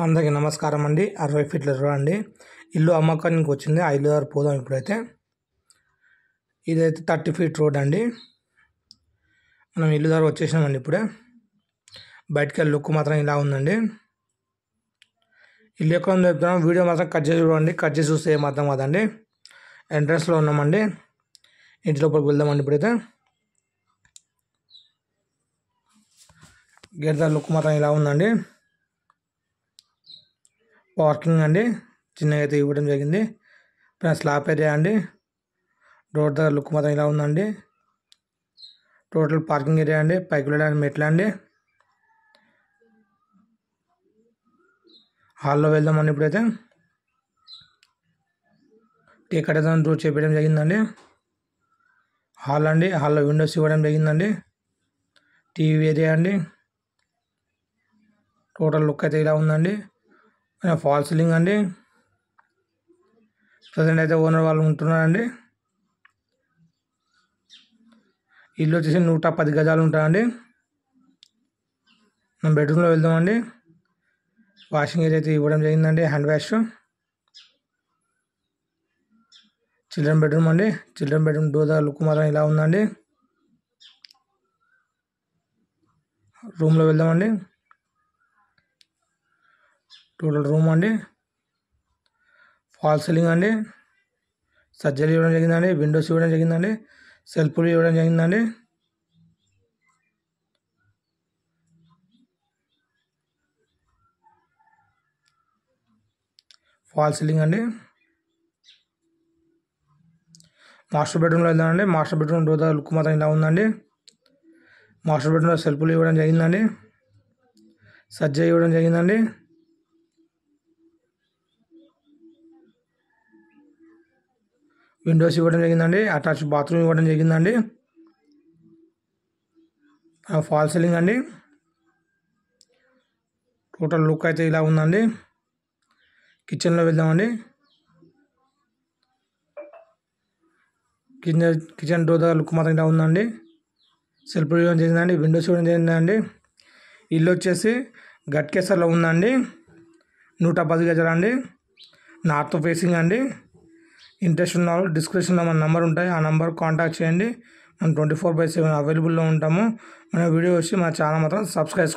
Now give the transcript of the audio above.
అందరికీ నమస్కారం అండి. 60 ఫీట్ల రోడ్ అండి. ఇల్లు అమ్మకానికి వచ్చింది. ఆ ఇల్లు దగ్గర పోదాం ఇప్పుడైతే. ఇదైతే 30 ఫీట్ రోడ్ అండి. మనం ఇల్లు దగ్గర వచ్చేసామండి ఇప్పుడే. బయటకి వెళ్ళి లుక్ మాత్రం ఇలా ఉందండి. ఇల్లు ఎక్కడ ఉందో చెప్తాను, వీడియో మాత్రం కట్ చేసి చూడండి. కట్ చేసి చూస్తే ఏమాత్రం కాదండి. ఎంట్రన్స్లో ఉన్నామండి. ఇంటి లోపలికి వెళ్దామండి ఇప్పుడైతే. గేట్ దగ్గర లుక్ మాత్రం ఇలా ఉందండి. పార్కింగ్ అండి, చిన్నగా అయితే ఇవ్వడం జరిగింది. స్లాబ్ ఏరియా అండి. రోడ్ దగ్గర లుక్ మాత్రం ఇలా ఉందండి. టోటల్ పార్కింగ్ ఏరియా అండి. పైకి వెళ్ళడానికి మెట్లు అండి. హాల్లో వెళ్దామండి ఇప్పుడైతే. టీ కట్టేదాన్ని రూట్ చేపించడం జరిగిందండి. హాల్ అండి. హాల్లో విండోస్ ఇవ్వడం జరిగిందండి. టీవీ ఏరియా అండి. టోటల్ లుక్ అయితే ఇలా ఉందండి. ఫాల్ సీలింగ్ అండి. ప్రజెంట్ అయితే ఓనర్ వాళ్ళు ఉంటున్నారండి. ఇల్లు వచ్చేసి 110 గజాలు ఉంటాయండి. మనం బెడ్రూమ్లో వెళ్దామండి. వాషింగ్ ఏరియా అయితే ఇవ్వడం జరిగిందండి. Hand wash. చిల్డ్రన్ బెడ్రూమ్ అండి. చిల్డ్రన్ బెడ్రూమ్ డోర్ దగ్గర లుక్ మాత్రం ఇలా ఉందండి. రూమ్లో వెళ్దామండి. టోటల్ రూమ్ అండి. ఫాల్ సీలింగ్ అండి. సర్జరీ ఇవ్వడం జరిగిందండి. విండోస్ ఇవ్వడం జరిగిందండి. సెల్ఫ్లు ఇవ్వడం జరిగిందండి. ఫాల్ సీలింగ్ అండి. మాస్టర్ బెడ్రూమ్లో వెళ్దామండి. మాస్టర్ బెడ్రూమ్ డోర్ దగ్గర లుక్ మాత్రం ఇలా ఉందండి. మాస్టర్ బెడ్రూమ్లో సెల్ఫ్లు ఇవ్వడం జరిగిందండి. సర్జరీ ఇవ్వడం జరిగిందండి. విండోస్ ఇవ్వడం జరిగిందండి. అటాచ్ బాత్రూమ్ ఇవ్వడం జరిగిందండి. ఫాల్ సీలింగ్ అండి. టోటల్ లుక్ అయితే ఇలా ఉందండి. కిచెన్లో వెళ్దామండి. కిచెన్ డోర్ దగ్గర లుక్ మాత్రం ఇలా ఉందండి. సెల్ఫ్ ఇవ్వడం జరిగిందండి. విండోస్ ఇవ్వడం జరిగిందండి. ఇల్లు వచ్చేసి గట్కేసర్లో ఉందండి. 110 గజాలు అండి. నార్త్ ఫేసింగ్ అండి. ఇంట్రెస్ట్ ఉన్న వాళ్ళు డిస్క్రిప్షన్లో మన నెంబర్ ఉంటాయి. ఆ నెంబర్ కాంటాక్ట్ చేయండి. మనం 24/7 అవైలబుల్లో ఉంటాము. మన వీడియో వచ్చి మన ఛానల్ మాత్రం సబ్స్క్రైబ్